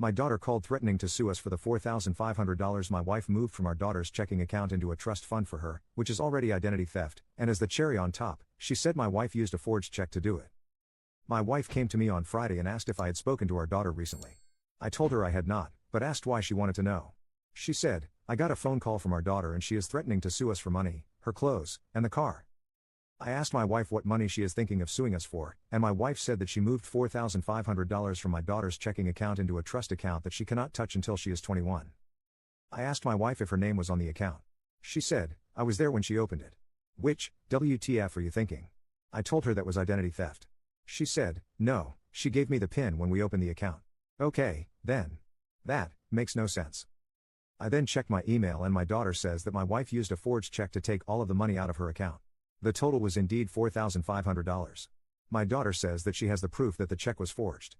My daughter called threatening to sue us for the $4,500 my wife moved from our daughter's checking account into a trust fund for her, which is already identity theft, and as the cherry on top, she said my wife used a forged check to do it. My wife came to me on Friday and asked if I had spoken to our daughter recently. I told her I had not, but asked why she wanted to know. She said, I got a phone call from our daughter and she is threatening to sue us for money, her clothes, and the car. I asked my wife what money she is thinking of suing us for, and my wife said that she moved $4,500 from my daughter's checking account into a trust account that she cannot touch until she is 21. I asked my wife if her name was on the account. She said, I was there when she opened it. Which, WTF are you thinking? I told her that was identity theft. She said, no, she gave me the PIN when we opened the account. Okay, then. That makes no sense. I then checked my email and my daughter says that my wife used a forged check to take all of the money out of her account. The total was indeed $4,500. My daughter says that she has the proof that the check was forged.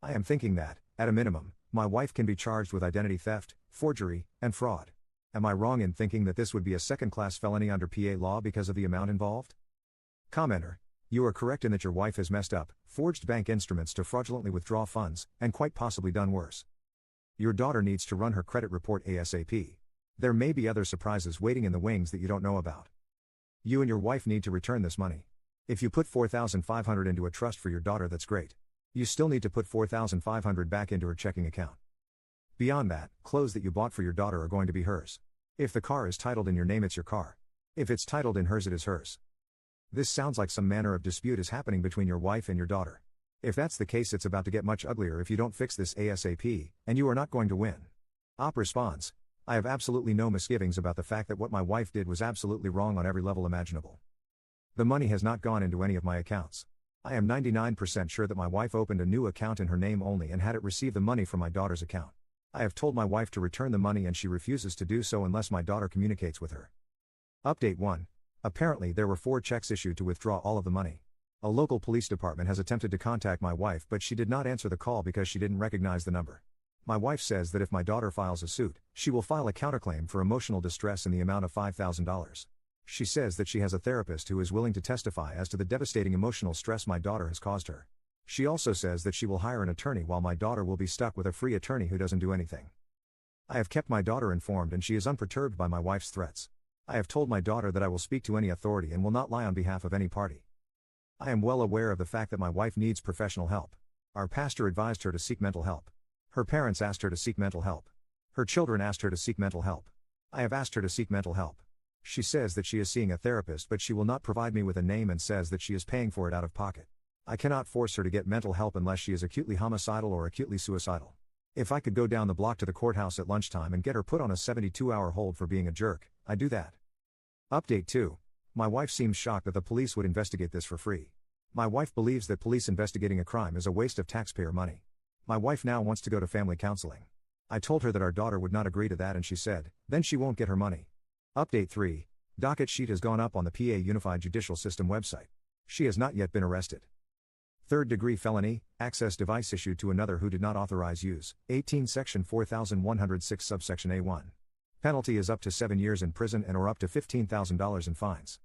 I am thinking that, at a minimum, my wife can be charged with identity theft, forgery, and fraud. Am I wrong in thinking that this would be a second-class felony under PA law because of the amount involved? Commenter: You are correct in that your wife has messed up, forged bank instruments to fraudulently withdraw funds, and quite possibly done worse. Your daughter needs to run her credit report ASAP. There may be other surprises waiting in the wings that you don't know about. You and your wife need to return this money. If you put $4,500 into a trust for your daughter, that's great. You still need to put $4,500 back into her checking account. Beyond that, clothes that you bought for your daughter are going to be hers. If the car is titled in your name, it's your car. If it's titled in hers, it is hers. This sounds like some manner of dispute is happening between your wife and your daughter. If that's the case, it's about to get much uglier if you don't fix this ASAP, and you are not going to win. Op responds: I have absolutely no misgivings about the fact that what my wife did was absolutely wrong on every level imaginable. The money has not gone into any of my accounts. I am 99% sure that my wife opened a new account in her name only and had it receive the money from my daughter's account. I have told my wife to return the money and she refuses to do so unless my daughter communicates with her. Update 1. Apparently there were 4 checks issued to withdraw all of the money. A local police department has attempted to contact my wife, but she did not answer the call because she didn't recognize the number. My wife says that if my daughter files a suit, she will file a counterclaim for emotional distress in the amount of $5,000. She says that she has a therapist who is willing to testify as to the devastating emotional stress my daughter has caused her. She also says that she will hire an attorney while my daughter will be stuck with a free attorney who doesn't do anything. I have kept my daughter informed and she is unperturbed by my wife's threats. I have told my daughter that I will speak to any authority and will not lie on behalf of any party. I am well aware of the fact that my wife needs professional help. Our pastor advised her to seek mental help. Her parents asked her to seek mental help. Her children asked her to seek mental help. I have asked her to seek mental help. She says that she is seeing a therapist, but she will not provide me with a name and says that she is paying for it out of pocket. I cannot force her to get mental help unless she is acutely homicidal or acutely suicidal. If I could go down the block to the courthouse at lunchtime and get her put on a 72-hour hold for being a jerk, I'd do that. Update 2. My wife seems shocked that the police would investigate this for free. My wife believes that police investigating a crime is a waste of taxpayer money. My wife now wants to go to family counseling. I told her that our daughter would not agree to that and she said, then she won't get her money. Update 3. Docket sheet has gone up on the PA Unified Judicial System website. She has not yet been arrested. Third-degree felony, access device issued to another who did not authorize use, 18 Section 4106 subsection A1. Penalty is up to 7 years in prison and or up to $15,000 in fines.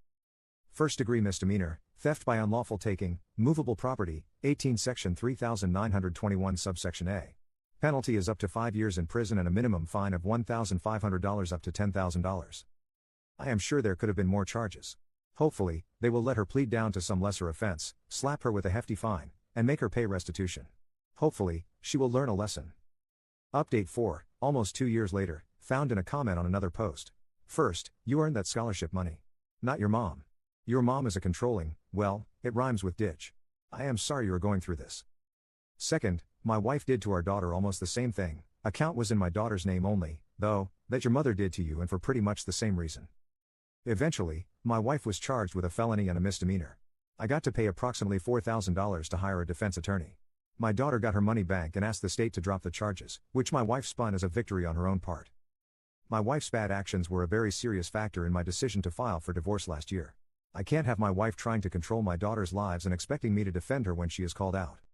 First-degree misdemeanor, theft by unlawful taking, movable property, 18 Section 3921 subsection A. Penalty is up to 5 years in prison and a minimum fine of $1,500 up to $10,000. I am sure there could have been more charges. Hopefully, they will let her plead down to some lesser offense, slap her with a hefty fine, and make her pay restitution. Hopefully, she will learn a lesson. Update 4, almost 2 years later, found in a comment on another post. First, you earned that scholarship money. Not your mom. Your mom is a controlling, well, it rhymes with ditch. I am sorry you are going through this. Second, my wife did to our daughter almost the same thing. Account was in my daughter's name only, though, that your mother did to you and for pretty much the same reason. Eventually, my wife was charged with a felony and a misdemeanor. I got to pay approximately $4,000 to hire a defense attorney. My daughter got her money back and asked the state to drop the charges, which my wife spun as a victory on her own part. My wife's bad actions were a very serious factor in my decision to file for divorce last year. I can't have my wife trying to control my daughter's lives and expecting me to defend her when she is called out.